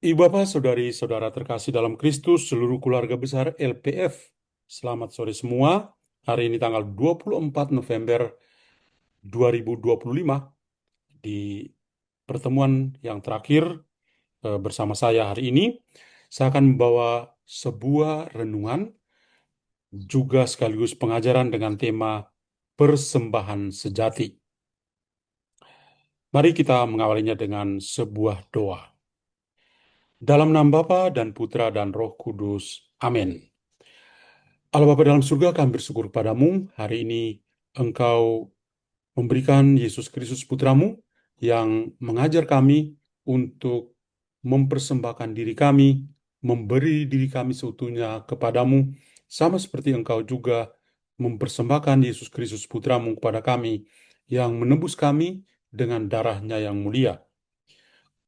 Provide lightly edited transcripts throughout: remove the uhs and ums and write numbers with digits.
Ibu Bapak, saudari-saudara terkasih dalam Kristus, seluruh keluarga besar LPF. Selamat sore semua. Hari ini tanggal 24 November 2025 di pertemuan yang terakhir bersama saya hari ini. Saya akan membawa sebuah renungan juga sekaligus pengajaran dengan tema persembahan sejati. Mari kita mengawalinya dengan sebuah doa. Dalam nama Bapa dan Putra dan Roh Kudus. Amin. Allah Bapa dalam surga, kami bersyukur padamu. Hari ini Engkau memberikan Yesus Kristus Putramu yang mengajar kami untuk mempersembahkan diri kami, memberi diri kami seutuhnya kepadamu, sama seperti Engkau juga mempersembahkan Yesus Kristus Putramu kepada kami yang menebus kami dengan darahnya yang mulia.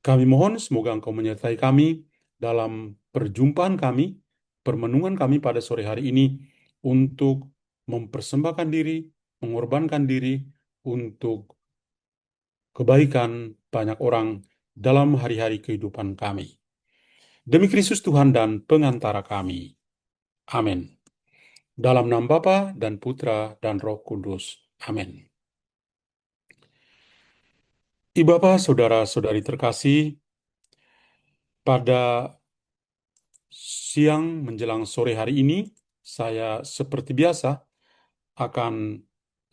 Kami mohon semoga Engkau menyertai kami dalam perjumpaan kami, permenungan kami pada sore hari ini untuk mempersembahkan diri, mengorbankan diri untuk kebaikan banyak orang dalam hari-hari kehidupan kami. Demi Kristus Tuhan dan pengantara kami. Amin. Dalam nama Bapa dan Putra dan Roh Kudus. Amin. Ibu Bapak, saudara-saudari terkasih, pada siang menjelang sore hari ini, saya seperti biasa akan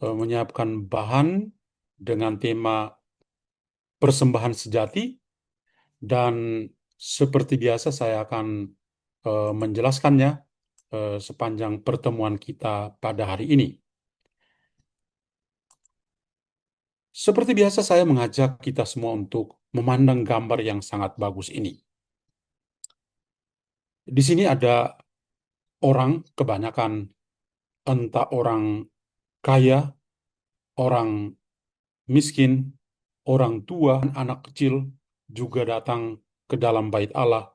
menyiapkan bahan dengan tema persembahan sejati, dan seperti biasa saya akan menjelaskannya sepanjang pertemuan kita pada hari ini. Seperti biasa saya mengajak kita semua untuk memandang gambar yang sangat bagus ini. Di sini ada orang, kebanyakan entah orang kaya, orang miskin, orang tua, anak kecil juga datang ke dalam bait Allah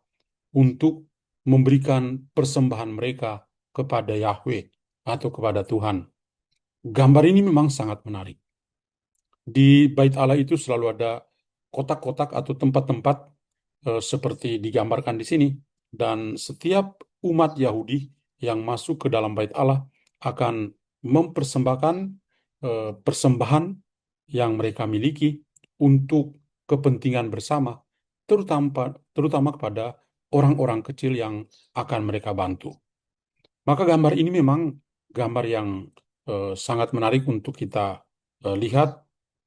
untuk memberikan persembahan mereka kepada Yahweh atau kepada Tuhan. Gambar ini memang sangat menarik. Di bait Allah itu selalu ada kotak-kotak atau tempat-tempat seperti digambarkan di sini. Dan setiap umat Yahudi yang masuk ke dalam bait Allah akan mempersembahkan persembahan yang mereka miliki untuk kepentingan bersama, terutama kepada orang-orang kecil yang akan mereka bantu. Maka gambar ini memang gambar yang sangat menarik untuk kita lihat,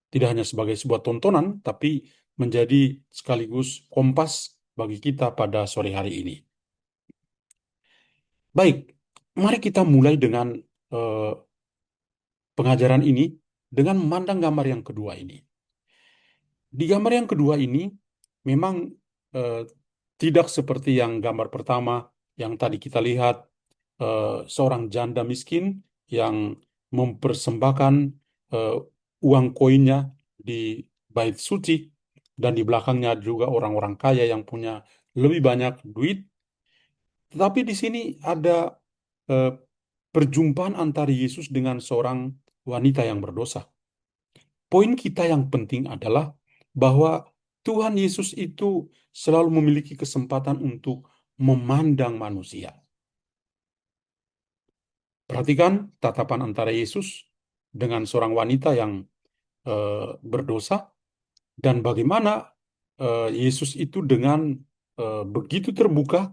tidak hanya sebagai sebuah tontonan, tapi menjadi sekaligus kompas bagi kita pada sore hari ini. Baik, mari kita mulai dengan eh, pengajaran ini dengan memandang gambar yang kedua ini. Di gambar yang kedua ini, memang eh, tidak seperti yang gambar pertama yang tadi kita lihat, seorang janda miskin yang mempersembahkan eh, uang koinnya di bait suci, dan di belakangnya juga orang-orang kaya yang punya lebih banyak duit. Tetapi di sini ada eh, perjumpaan antara Yesus dengan seorang wanita yang berdosa. Poin kita yang penting adalah bahwa Tuhan Yesus itu selalu memiliki kesempatan untuk memandang manusia. Perhatikan tatapan antara Yesus dengan seorang wanita yang berdosa, dan bagaimana Yesus itu dengan begitu terbuka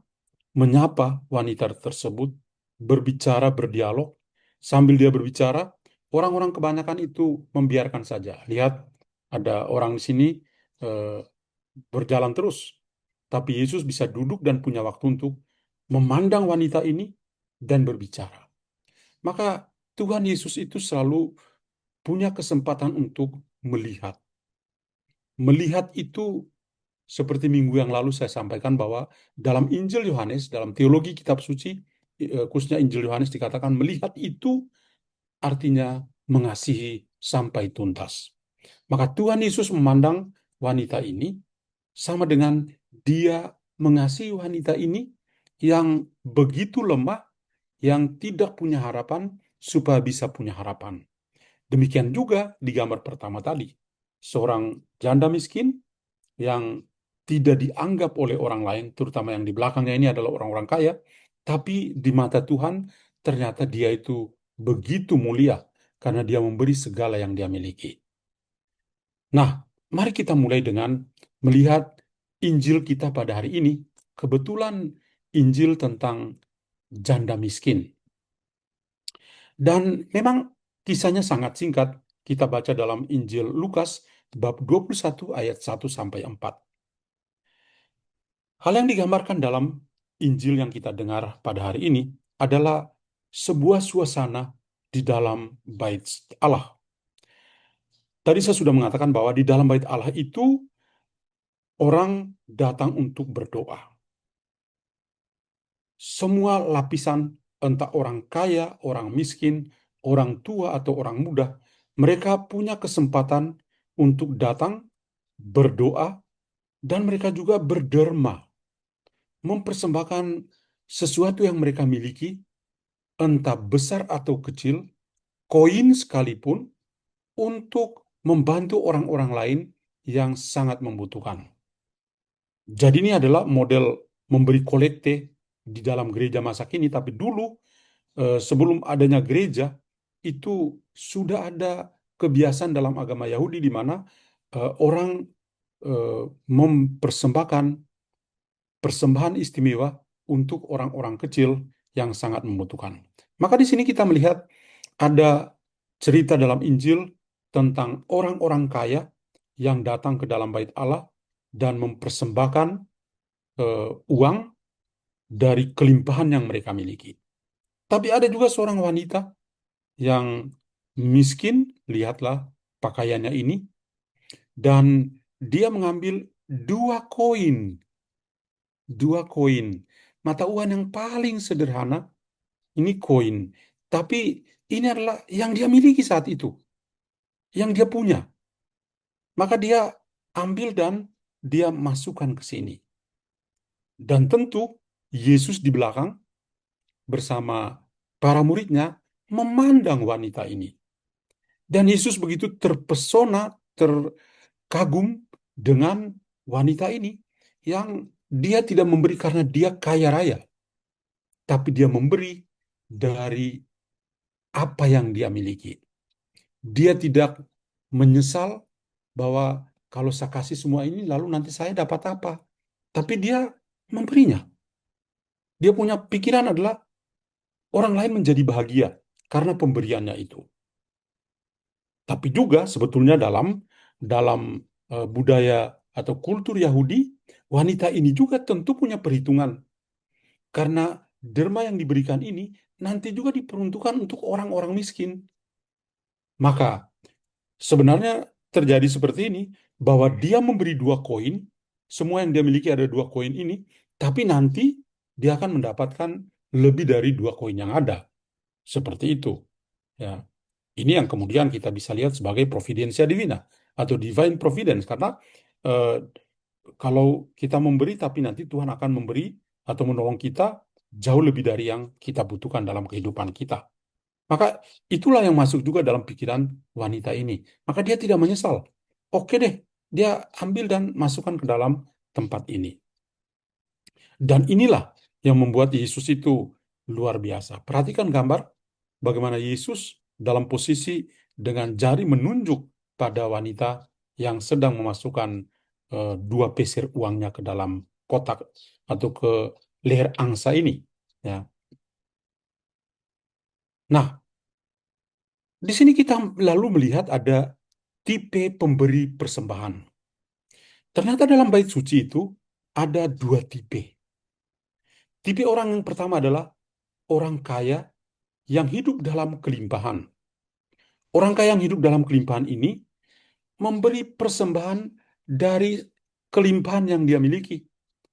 menyapa wanita tersebut, berbicara, berdialog. Sambil dia berbicara, orang-orang kebanyakan itu membiarkan saja. Lihat, ada orang di sini eh, berjalan terus, tapi Yesus bisa duduk dan punya waktu untuk memandang wanita ini dan berbicara. Maka Tuhan Yesus itu selalu punya kesempatan untuk melihat. Melihat itu seperti minggu yang lalu saya sampaikan bahwa dalam Injil Yohanes, dalam teologi kitab suci, khususnya Injil Yohanes, dikatakan melihat itu artinya mengasihi sampai tuntas. Maka Tuhan Yesus memandang wanita ini sama dengan dia mengasihi wanita ini yang begitu lemah, yang tidak punya harapan, supaya bisa punya harapan. Demikian juga di gambar pertama tadi, seorang janda miskin yang tidak dianggap oleh orang lain, terutama yang di belakangnya ini adalah orang-orang kaya, tapi di mata Tuhan ternyata dia itu begitu mulia karena dia memberi segala yang dia miliki. Nah, mari kita mulai dengan melihat Injil kita pada hari ini. Kebetulan Injil tentang janda miskin. Dan memang kisahnya sangat singkat. Kita baca dalam Injil Lukas bab 21 ayat 1 sampai 4. Hal yang digambarkan dalam Injil yang kita dengar pada hari ini adalah sebuah suasana di dalam bait Allah. Tadi saya sudah mengatakan bahwa di dalam bait Allah itu orang datang untuk berdoa. Semua lapisan, entah orang kaya, orang miskin, orang tua atau orang muda, mereka punya kesempatan untuk datang berdoa dan mereka juga berderma, mempersembahkan sesuatu yang mereka miliki, entah besar atau kecil, koin sekalipun, untuk membantu orang-orang lain yang sangat membutuhkan. Jadi ini adalah model memberi kolekte di dalam gereja masa kini, tapi dulu sebelum adanya gereja itu sudah ada kebiasaan dalam agama Yahudi di mana orang eh, mempersembahkan persembahan istimewa untuk orang-orang kecil yang sangat membutuhkan. Maka di sini kita melihat ada cerita dalam Injil tentang orang-orang kaya yang datang ke dalam bait Allah dan mempersembahkan uang dari kelimpahan yang mereka miliki. Tapi ada juga seorang wanita yang miskin, lihatlah pakaiannya ini, dan dia mengambil dua koin, mata uang yang paling sederhana, ini koin. Tapi ini adalah yang dia miliki saat itu, yang dia punya. Maka dia ambil dan dia masukkan ke sini. Dan tentu Yesus di belakang bersama para muridnya memandang wanita ini. Dan Yesus begitu terpesona, terkagum dengan wanita ini yang dia tidak memberi karena dia kaya raya, tapi dia memberi dari apa yang dia miliki. Dia tidak menyesal bahwa kalau saya kasih semua ini lalu nanti saya dapat apa. Tapi dia memberinya. Dia punya pikiran adalah orang lain menjadi bahagia karena pemberiannya itu. Tapi juga sebetulnya dalam dalam budaya atau kultur Yahudi, wanita ini juga tentu punya perhitungan karena derma yang diberikan ini nanti juga diperuntukkan untuk orang-orang miskin. Maka sebenarnya terjadi seperti ini, bahwa dia memberi dua koin, semua yang dia miliki ada dua koin ini, tapi nanti dia akan mendapatkan lebih dari dua koin yang ada. Seperti itu. Ya. Ini yang kemudian kita bisa lihat sebagai providensia divina atau divine providence, karena eh, kalau kita memberi tapi nanti Tuhan akan memberi atau menolong kita jauh lebih dari yang kita butuhkan dalam kehidupan kita. Maka itulah yang masuk juga dalam pikiran wanita ini. Maka dia tidak menyesal. Oke deh, dia ambil dan masukkan ke dalam tempat ini. Dan inilah yang membuat Yesus itu luar biasa. Perhatikan gambar bagaimana Yesus dalam posisi dengan jari menunjuk pada wanita yang sedang memasukkan dua peser uangnya ke dalam kotak atau ke leher angsa ini. Ya. Nah, di sini kita lalu melihat ada tipe pemberi persembahan. Ternyata dalam bait suci itu ada dua tipe. Tipe orang yang pertama adalah orang kaya yang hidup dalam kelimpahan. Orang kaya yang hidup dalam kelimpahan ini memberi persembahan dari kelimpahan yang dia miliki.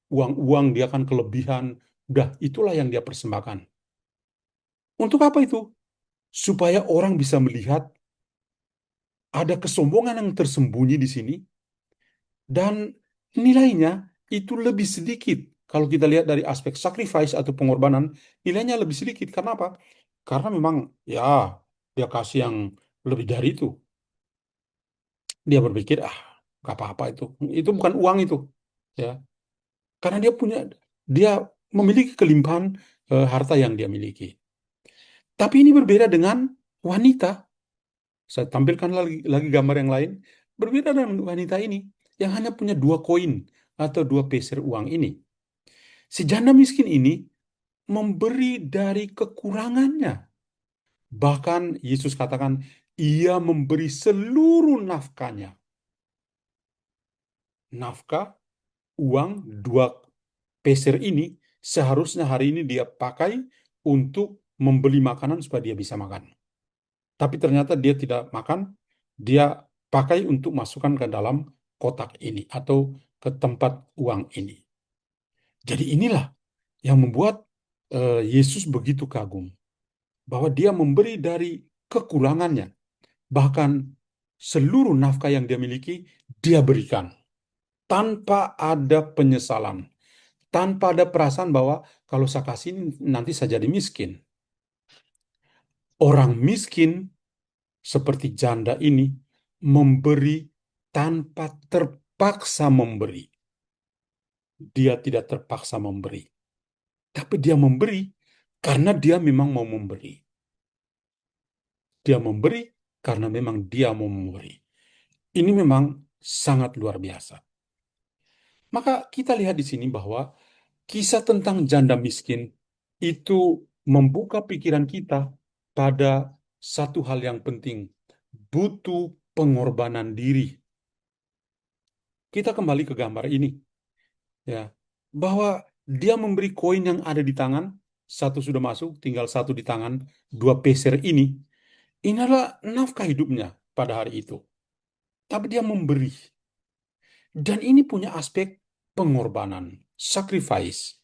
Uang-uang dia akan kelebihan, udah itulah yang dia persembahkan. Untuk apa itu? Supaya orang bisa melihat ada kesombongan yang tersembunyi di sini, dan nilainya itu lebih sedikit. Kalau kita lihat dari aspek sacrifice atau pengorbanan, nilainya lebih sedikit. Karena apa? Karena memang ya dia kasih yang lebih dari itu. Dia berpikir, ah, gak apa-apa itu. Itu bukan uang itu. ya. Karena dia memiliki kelimpahan harta yang dia miliki. Tapi ini berbeda dengan wanita. Saya tampilkan lagi gambar yang lain. Berbeda dengan wanita ini yang hanya punya 2 koin atau 2 peser uang ini. Si janda miskin ini memberi dari kekurangannya. Bahkan Yesus katakan, ia memberi seluruh nafkahnya. Nafkah, uang 2 peser ini seharusnya hari ini dia pakai untuk membeli makanan supaya dia bisa makan. Tapi ternyata dia tidak makan, dia pakai untuk masukkan ke dalam kotak ini atau ke tempat uang ini. Jadi inilah yang membuat Yesus begitu kagum. Bahwa dia memberi dari kekurangannya. Bahkan seluruh nafkah yang dia miliki, dia berikan. Tanpa ada penyesalan. Tanpa ada perasaan bahwa kalau saya kasih ini, nanti saya jadi miskin. Orang miskin seperti janda ini memberi tanpa terpaksa memberi. Dia tidak terpaksa memberi. Tapi dia memberi karena dia memang mau memberi. Dia memberi karena memang dia mau memberi. Ini memang sangat luar biasa. Maka kita lihat di sini bahwa kisah tentang janda miskin itu membuka pikiran kita pada satu hal yang penting, butuh pengorbanan diri. Kita kembali ke gambar ini, ya, bahwa dia memberi koin yang ada di tangan, satu sudah masuk, tinggal satu di tangan, 2 peser ini. Ini adalah nafkah hidupnya pada hari itu. Tapi dia memberi. Dan ini punya aspek pengorbanan, sacrifice.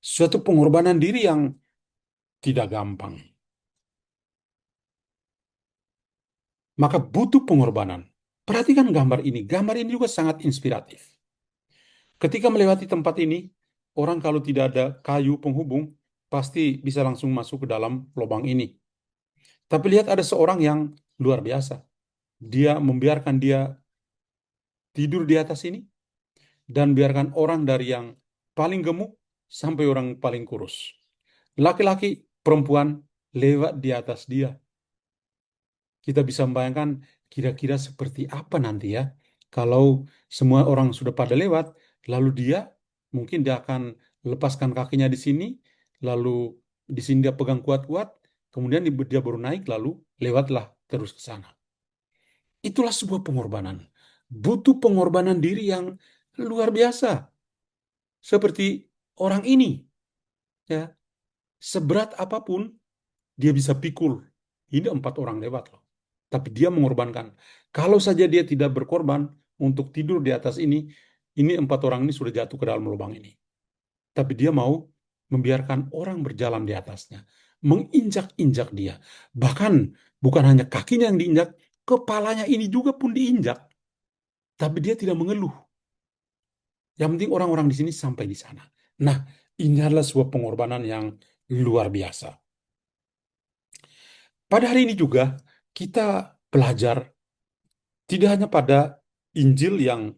Suatu pengorbanan diri yang tidak gampang. Maka butuh pengorbanan. Perhatikan gambar ini. Gambar ini juga sangat inspiratif. Ketika melewati tempat ini, orang kalau tidak ada kayu penghubung, pasti bisa langsung masuk ke dalam lubang ini. Tapi lihat ada seorang yang luar biasa. Dia membiarkan dia tidur di atas ini, dan biarkan orang dari yang paling gemuk sampai orang paling kurus. Laki-laki, perempuan lewat di atas dia. Kita bisa membayangkan kira-kira seperti apa nanti ya. Kalau semua orang sudah pada lewat, lalu dia mungkin dia akan lepaskan kakinya di sini, lalu di sini dia pegang kuat-kuat, kemudian dia baru naik, lalu lewatlah terus ke sana. Itulah sebuah pengorbanan. Butuh pengorbanan diri yang luar biasa. Seperti orang ini, ya, seberat apapun dia bisa pikul. Ini 4 orang lewat loh. Tapi dia mengorbankan. Kalau saja dia tidak berkorban untuk tidur di atas ini 4 orang ini sudah jatuh ke dalam lubang ini. Tapi dia mau membiarkan orang berjalan di atasnya, menginjak-injak dia. Bahkan bukan hanya kakinya yang diinjak, kepalanya ini juga pun diinjak. Tapi dia tidak mengeluh. Yang penting orang-orang di sini sampai di sana. Nah, ini adalah sebuah pengorbanan yang luar biasa. Pada hari ini juga kita belajar tidak hanya pada Injil yang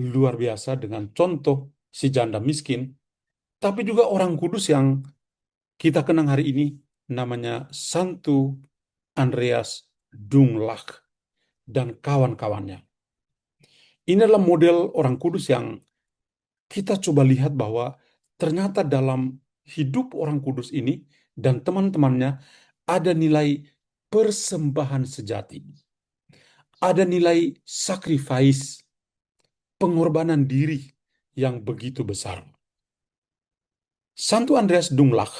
luar biasa dengan contoh si janda miskin, tapi juga orang kudus yang kita kenang hari ini namanya Santo Andreas Dunglag dan kawan-kawannya. Ini adalah model orang kudus yang kita coba lihat bahwa ternyata dalam hidup orang kudus ini dan teman-temannya ada nilai persembahan sejati. Ada nilai sacrifice, pengorbanan diri yang begitu besar. Santo Andreas Dunglag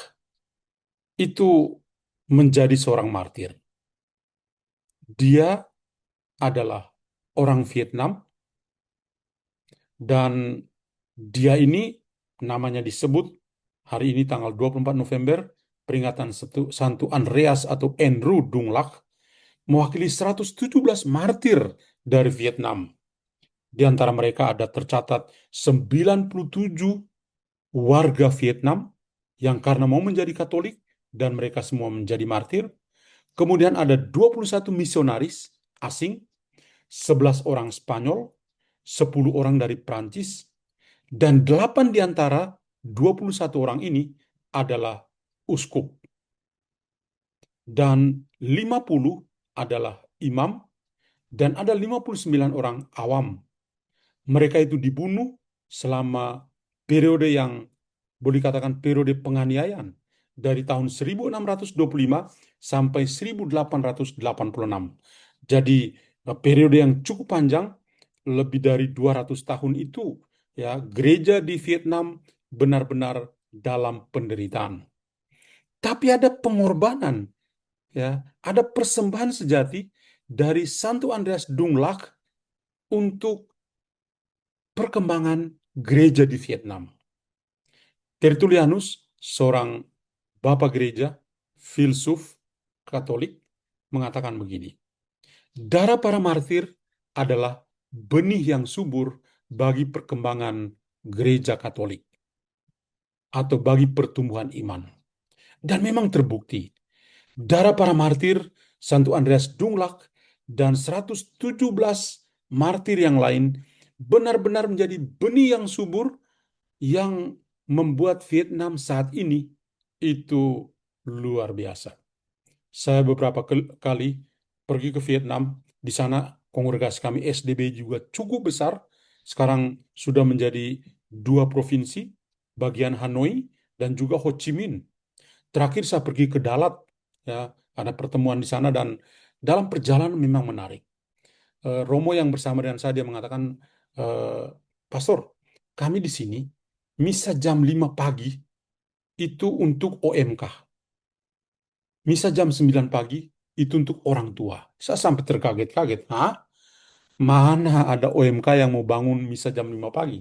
itu menjadi seorang martir. Dia adalah orang Vietnam dan dia ini namanya disebut hari ini tanggal 24 November peringatan Santo Andreas atau Andrew Dunglag mewakili 117 martir dari Vietnam. Di antara mereka ada tercatat 97 warga Vietnam yang karena mau menjadi Katolik dan mereka semua menjadi martir. Kemudian ada 21 misionaris asing, 11 orang Spanyol, 10 orang dari Prancis, Dan 8 di antara 21 orang ini adalah uskup. Dan 50 adalah imam. Dan ada 59 orang awam. Mereka itu dibunuh selama periode yang boleh dikatakan periode penganiayaan dari tahun 1625 sampai 1886. Jadi periode yang cukup panjang, lebih dari 200 tahun itu ya gereja di Vietnam benar-benar dalam penderitaan. Tapi ada pengorbanan, ya, ada persembahan sejati dari Santo Andreas Dunglac untuk perkembangan gereja di Vietnam. Tertullianus, seorang bapak gereja, filsuf Katolik, mengatakan begini, darah para martir adalah benih yang subur bagi perkembangan gereja Katolik atau bagi pertumbuhan iman. Dan memang terbukti, darah para martir, Santo Andreas Dunglac, dan 117 martir yang lain benar-benar menjadi benih yang subur yang membuat Vietnam saat ini itu luar biasa. Saya beberapa kali pergi ke Vietnam, di sana kongregasi kami SDB juga cukup besar. Sekarang sudah menjadi 2 provinsi, bagian Hanoi dan juga Ho Chi Minh. Terakhir saya pergi ke Dalat, ya, ada pertemuan di sana dan dalam perjalanan memang menarik. Romo yang bersama dengan saya dia mengatakan, eh, Pastor, kami di sini misa jam 5 pagi itu untuk OMK. Misa jam 9 pagi itu untuk orang tua. Saya sampai terkaget-kaget. Hah? Mana ada OMK yang mau bangun misa jam 5 pagi?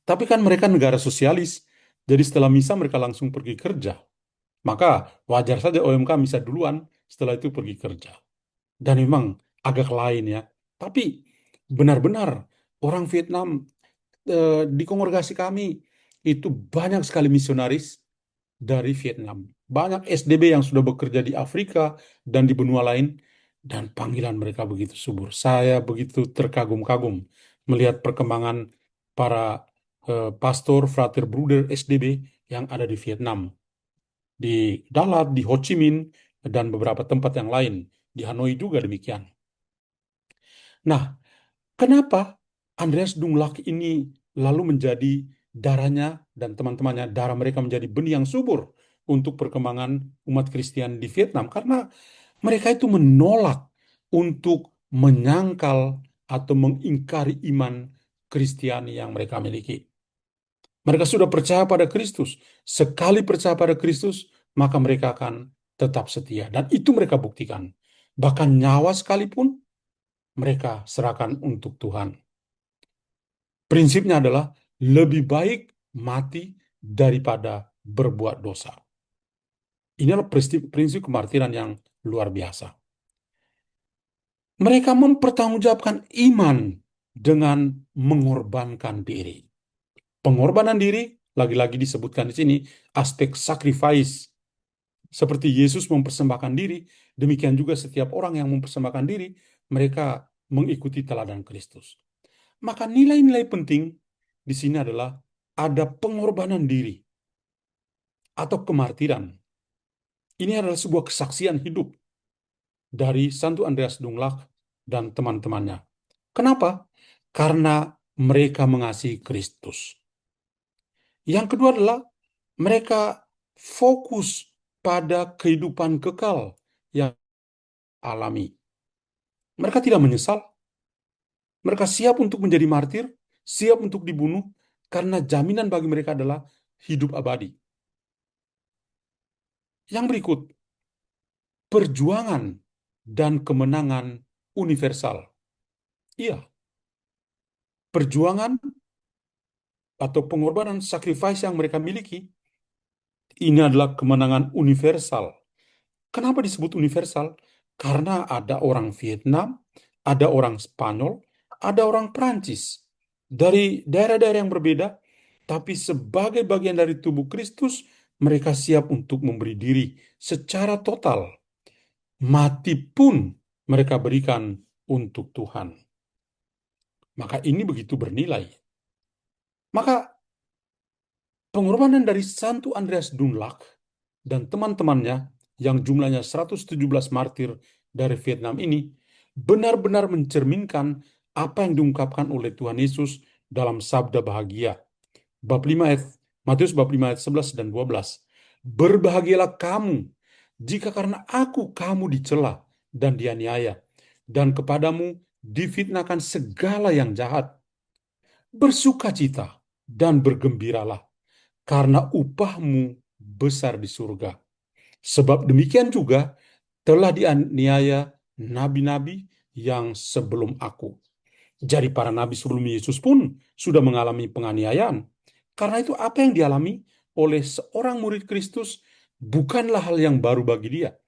Tapi kan mereka negara sosialis. Jadi setelah misa mereka langsung pergi kerja. Maka wajar saja OMK misa duluan, setelah itu pergi kerja. Dan memang agak lain ya. Tapi benar-benar orang Vietnam di kongregasi kami itu banyak sekali misionaris dari Vietnam. Banyak SDB yang sudah bekerja di Afrika dan di benua lain, dan panggilan mereka begitu subur. Saya begitu terkagum-kagum melihat perkembangan para pastor, frater, bruder SDB yang ada di Vietnam, di Dalat, di Ho Chi Minh, dan beberapa tempat yang lain. Di Hanoi juga demikian. Nah, kenapa Andreas Dunglac ini lalu menjadi darahnya dan teman-temannya, darah mereka menjadi benih yang subur untuk perkembangan umat Kristen di Vietnam? Karena mereka itu menolak untuk menyangkal atau mengingkari iman Kristiani yang mereka miliki. Mereka sudah percaya pada Kristus. Sekali percaya pada Kristus, maka mereka akan tetap setia. Dan itu mereka buktikan. Bahkan nyawa sekalipun mereka serahkan untuk Tuhan. Prinsipnya adalah lebih baik mati daripada berbuat dosa. Inilah prinsip kemartiran yang luar biasa. Mereka mempertanggungjawabkan iman dengan mengorbankan diri. Pengorbanan diri, lagi-lagi disebutkan di sini, aspek sacrifice. Seperti Yesus mempersembahkan diri, demikian juga setiap orang yang mempersembahkan diri, mereka mengikuti teladan Kristus. Maka nilai-nilai penting di sini adalah ada pengorbanan diri atau kemartiran. Ini adalah sebuah kesaksian hidup dari Santo Andreas Dunglac dan teman-temannya. Kenapa? Karena mereka mengasihi Kristus. Yang kedua adalah mereka fokus pada kehidupan kekal yang alami. Mereka tidak menyesal. Mereka siap untuk menjadi martir, siap untuk dibunuh, karena jaminan bagi mereka adalah hidup abadi. Yang berikut, perjuangan dan kemenangan universal. Iya, perjuangan atau pengorbanan sacrifice yang mereka miliki, ini adalah kemenangan universal. Kenapa disebut universal? Karena ada orang Vietnam, ada orang Spanyol, ada orang Prancis dari daerah-daerah yang berbeda, tapi sebagai bagian dari tubuh Kristus, mereka siap untuk memberi diri secara total. Mati pun mereka berikan untuk Tuhan. Maka ini begitu bernilai. Maka Pengorbanan dari Santo Andreas Dunlak dan teman-temannya yang jumlahnya 117 martir dari Vietnam ini benar-benar mencerminkan apa yang diungkapkan oleh Tuhan Yesus dalam sabda bahagia. Bab 5 ayat Matius bab 5 ayat 11 dan 12. Berbahagialah kamu jika karena aku kamu dicela dan dianiaya dan kepadamu difitnahkan segala yang jahat. Bersukacita dan bergembiralah karena upahmu besar di surga. Sebab demikian juga telah dianiaya nabi-nabi yang sebelum aku. Jadi para nabi sebelum Yesus pun sudah mengalami penganiayaan. Karena itu apa yang dialami oleh seorang murid Kristus bukanlah hal yang baru bagi dia.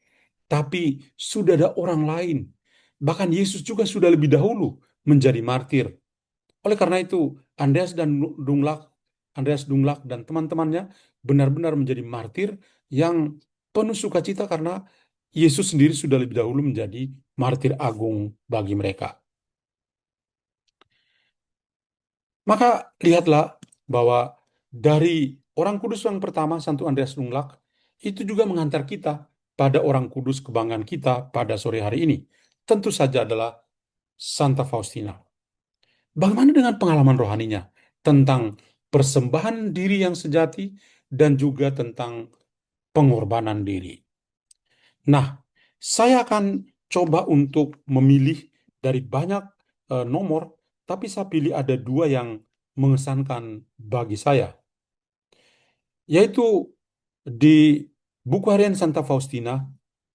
Tapi sudah ada orang lain. Bahkan Yesus juga sudah lebih dahulu menjadi martir. Oleh karena itu, Dunlak, Andreas Dunlak dan teman-temannya benar-benar menjadi martir yang penuh sukacita karena Yesus sendiri sudah lebih dahulu menjadi martir agung bagi mereka. Maka lihatlah bahwa dari orang kudus yang pertama, Santo Andreas Dunlak, itu juga mengantar kita pada orang kudus kebanggaan kita pada sore hari ini. Tentu saja adalah Santa Faustina. Bagaimana dengan pengalaman rohaninya tentang persembahan diri yang sejati dan juga tentang pengorbanan diri? Nah, saya akan coba untuk memilih dari banyak nomor, tapi saya pilih ada dua yang mengesankan bagi saya, yaitu di buku harian Santa Faustina,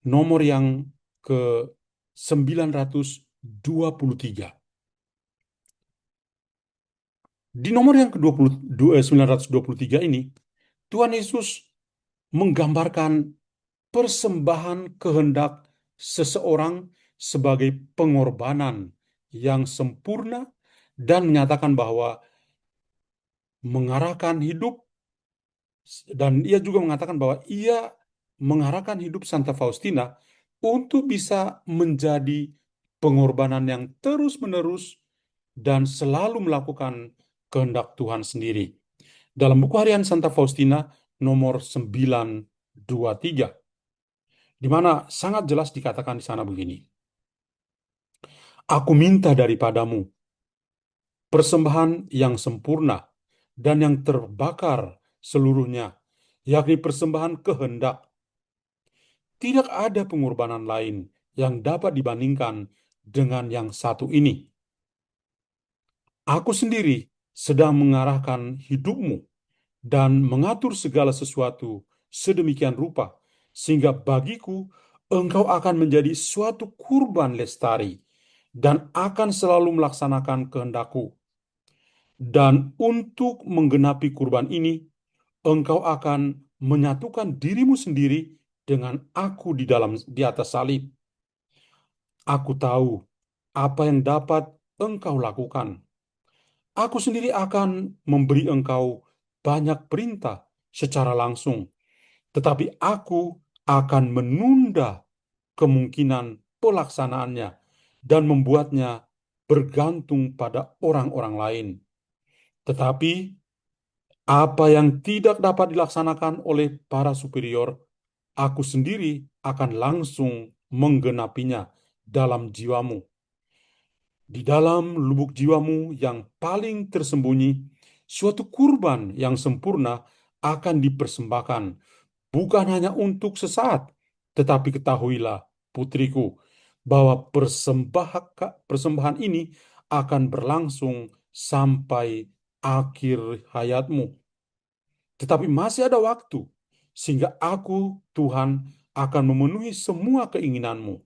nomor yang ke 923. Di nomor yang ke-923 ini, Tuhan Yesus menggambarkan persembahan kehendak seseorang sebagai pengorbanan yang sempurna dan menyatakan bahwa mengarahkan hidup, dan ia juga mengatakan bahwa ia mengarahkan hidup Santa Faustina untuk bisa menjadi pengorbanan yang terus-menerus dan selalu melakukan kehendak Tuhan sendiri. Dalam buku harian Santa Faustina nomor 923, di mana sangat jelas dikatakan di sana begini. Aku minta daripadamu persembahan yang sempurna dan yang terbakar seluruhnya, yakni persembahan kehendak. Tidak ada pengorbanan lain yang dapat dibandingkan dengan yang satu ini. Aku sendiri sedang mengarahkan hidupmu dan mengatur segala sesuatu sedemikian rupa, sehingga bagiku engkau akan menjadi suatu kurban lestari dan akan selalu melaksanakan kehendakku. Dan untuk menggenapi kurban ini, engkau akan menyatukan dirimu sendiri dengan aku di atas salib. Aku tahu apa yang dapat engkau lakukan. Aku sendiri akan memberi engkau banyak perintah secara langsung, tetapi aku akan menunda kemungkinan pelaksanaannya dan membuatnya bergantung pada orang-orang lain. Tetapi apa yang tidak dapat dilaksanakan oleh para superior, aku sendiri akan langsung menggenapinya dalam jiwamu. Di dalam lubuk jiwamu yang paling tersembunyi, suatu kurban yang sempurna akan dipersembahkan, bukan hanya untuk sesaat, tetapi ketahuilah, putriku, bahwa persembahan ini akan berlangsung sampai akhir hayatmu. Tetapi masih ada waktu, sehingga aku, Tuhan, akan memenuhi semua keinginanmu.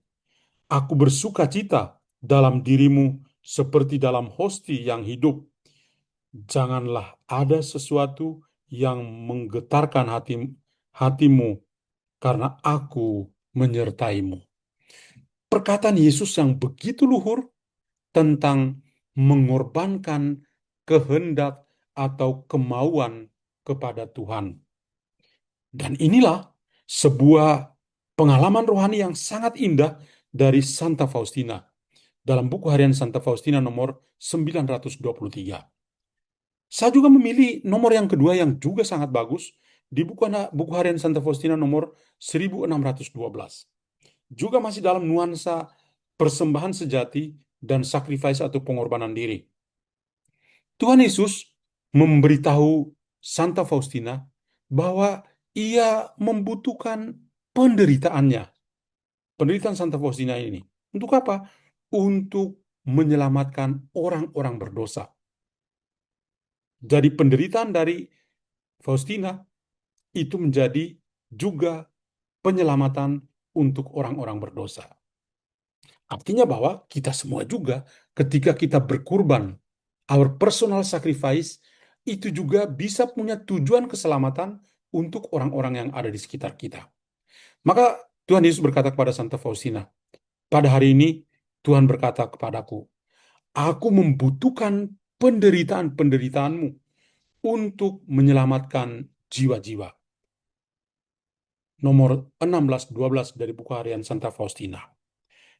Aku bersuka cita dalam dirimu seperti dalam hosti yang hidup. Janganlah ada sesuatu yang menggetarkan hatimu, karena aku menyertaimu. Perkataan Yesus yang begitu luhur tentang mengorbankan kehendak atau kemauan kepada Tuhan. Dan inilah sebuah pengalaman rohani yang sangat indah dari Santa Faustina dalam buku harian Santa Faustina nomor 923. Saya juga memilih nomor yang kedua yang juga sangat bagus di buku harian Santa Faustina nomor 1612. Juga masih dalam nuansa persembahan sejati dan sacrifice atau pengorbanan diri. Tuhan Yesus memberitahu Santa Faustina bahwa ia membutuhkan penderitaannya. Penderitaan Santa Faustina ini. Untuk apa? Untuk menyelamatkan orang-orang berdosa. Jadi penderitaan dari Faustina itu menjadi juga penyelamatan untuk orang-orang berdosa. Artinya bahwa kita semua juga ketika kita berkurban, our personal sacrifice, itu juga bisa punya tujuan keselamatan untuk orang-orang yang ada di sekitar kita. Maka Tuhan Yesus berkata kepada Santa Faustina, pada hari ini Tuhan berkata kepadaku, aku membutuhkan penderitaan-penderitaanmu untuk menyelamatkan jiwa-jiwa. Nomor 1612 dari buku harian Santa Faustina.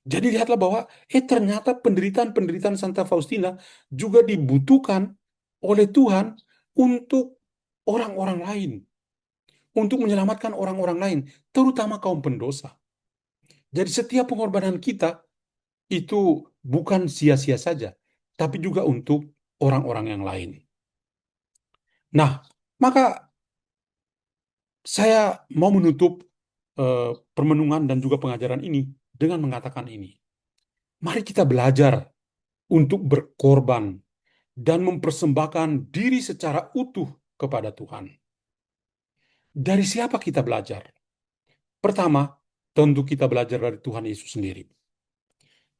Jadi lihatlah bahwa ternyata penderitaan-penderitaan Santa Faustina juga dibutuhkan oleh Tuhan untuk orang-orang lain, untuk menyelamatkan orang-orang lain, terutama kaum pendosa. Jadi setiap pengorbanan kita itu bukan sia-sia saja, tapi juga untuk orang-orang yang lain. Nah, maka saya mau menutup eh, permenungan dan juga pengajaran ini dengan mengatakan ini. Mari kita belajar untuk berkorban dan mempersembahkan diri secara utuh kepada Tuhan. Dari siapa kita belajar? Pertama, tentu kita belajar dari Tuhan Yesus sendiri.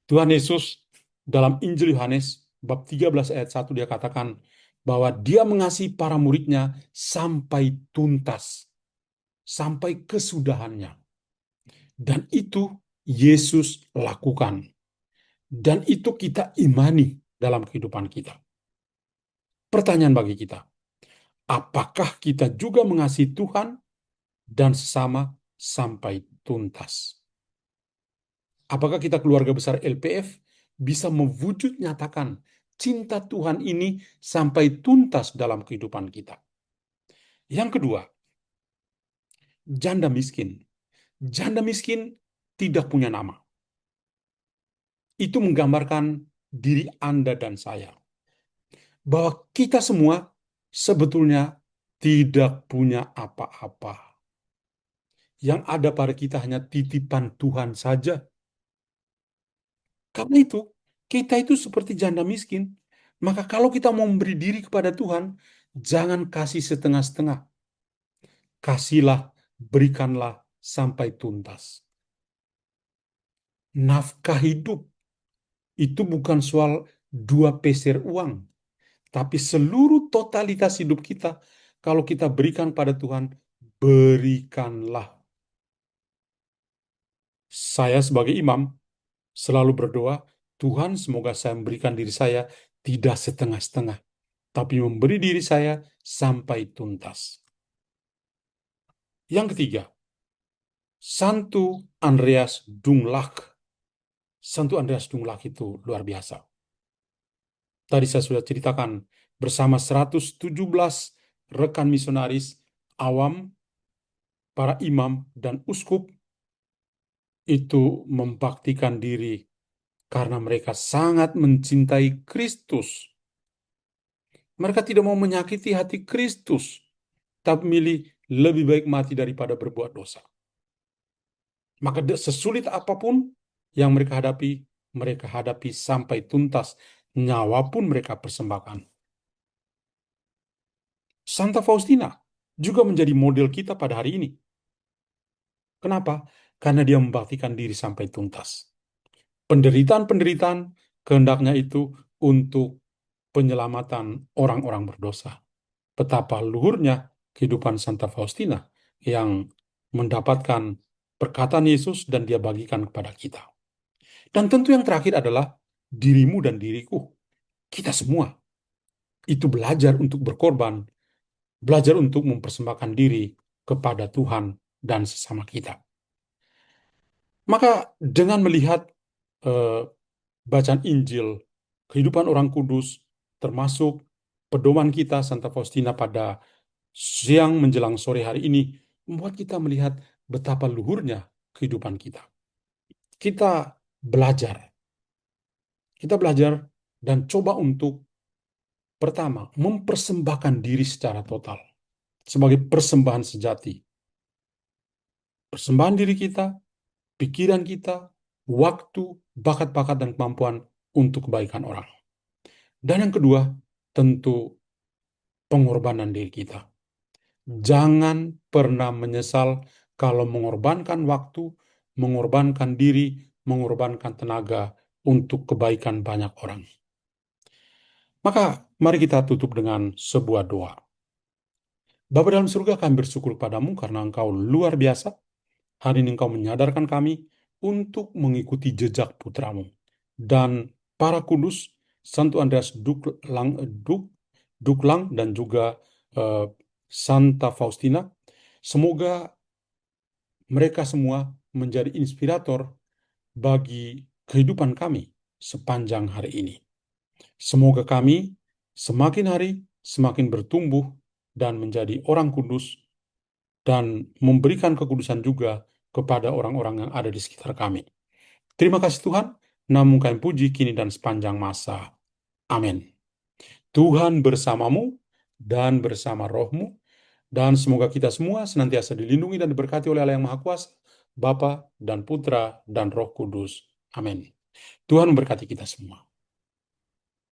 Tuhan Yesus dalam Injil Yohanes bab 13 ayat 1 dia katakan bahwa dia mengasihi para muridnya sampai tuntas, sampai kesudahannya. Dan itu Yesus lakukan. Dan itu kita imani dalam kehidupan kita. Pertanyaan bagi kita, apakah kita juga mengasihi Tuhan dan sesama sampai tuntas? Apakah kita keluarga besar LPF bisa mewujud nyatakan cinta Tuhan ini sampai tuntas dalam kehidupan kita? Yang kedua, janda miskin. Janda miskin tidak punya nama. Itu menggambarkan diri Anda dan saya. Bahwa kita semua sebetulnya tidak punya apa-apa. Yang ada pada kita hanya titipan Tuhan saja. Karena itu, kita itu seperti janda miskin. Maka kalau kita mau memberi diri kepada Tuhan, jangan kasih setengah-setengah. Kasihlah, berikanlah sampai tuntas. Nafkah hidup itu bukan soal 2 peser uang, tapi seluruh totalitas hidup kita, kalau kita berikan pada Tuhan, berikanlah. Saya sebagai imam selalu berdoa, Tuhan semoga saya memberikan diri saya tidak setengah-setengah, tapi memberi diri saya sampai tuntas. Yang ketiga, Santo Andreas Dunglac. Santo Andreas Dunglac itu luar biasa. Tadi saya sudah ceritakan bersama 117 rekan misionaris awam, para imam dan uskup itu membaktikan diri karena mereka sangat mencintai Kristus. Mereka tidak mau menyakiti hati Kristus, tapi milih lebih baik mati daripada berbuat dosa. Maka sesulit apapun yang mereka hadapi sampai tuntas, nyawa pun mereka persembahkan. Santa Faustina juga menjadi model kita pada hari ini. Kenapa? Karena dia membaktikan diri sampai tuntas. Penderitaan-penderitaan kehendaknya itu untuk penyelamatan orang-orang berdosa. Betapa luhurnya kehidupan Santa Faustina yang mendapatkan perkataan Yesus dan dia bagikan kepada kita. Dan tentu yang terakhir adalah dirimu dan diriku. Kita semua itu belajar untuk berkorban, belajar untuk mempersembahkan diri kepada Tuhan dan sesama kita. Maka dengan melihat eh, bacaan Injil, kehidupan orang kudus, termasuk pedoman kita, Santa Faustina, pada siang menjelang sore hari ini membuat kita melihat betapa luhurnya kehidupan kita. Kita belajar, kita belajar dan coba untuk pertama mempersembahkan diri secara total sebagai persembahan sejati. Persembahan diri kita, pikiran kita, waktu, bakat-bakat dan kemampuan untuk kebaikan orang. Dan yang kedua, tentu pengorbanan diri kita. Jangan pernah menyesal kalau mengorbankan waktu, mengorbankan diri, mengorbankan tenaga untuk kebaikan banyak orang. Maka mari kita tutup dengan sebuah doa. Bapa dalam surga, kami bersyukur padamu karena Engkau luar biasa. Hari ini Engkau menyadarkan kami untuk mengikuti jejak putramu. Dan para kudus, Santo Andreas Duklang dan juga Santa Faustina, semoga mereka semua menjadi inspirator bagi kehidupan kami sepanjang hari ini. Semoga kami semakin hari semakin bertumbuh dan menjadi orang kudus dan memberikan kekudusan juga kepada orang-orang yang ada di sekitar kami. Terima kasih Tuhan, namun kami puji kini dan sepanjang masa. Amin. Tuhan bersamamu dan bersama rohmu, dan semoga kita semua senantiasa dilindungi dan diberkati oleh Allah yang Maha Kuasa, Bapa dan Putra dan Roh Kudus. Amin. Tuhan memberkati kita semua.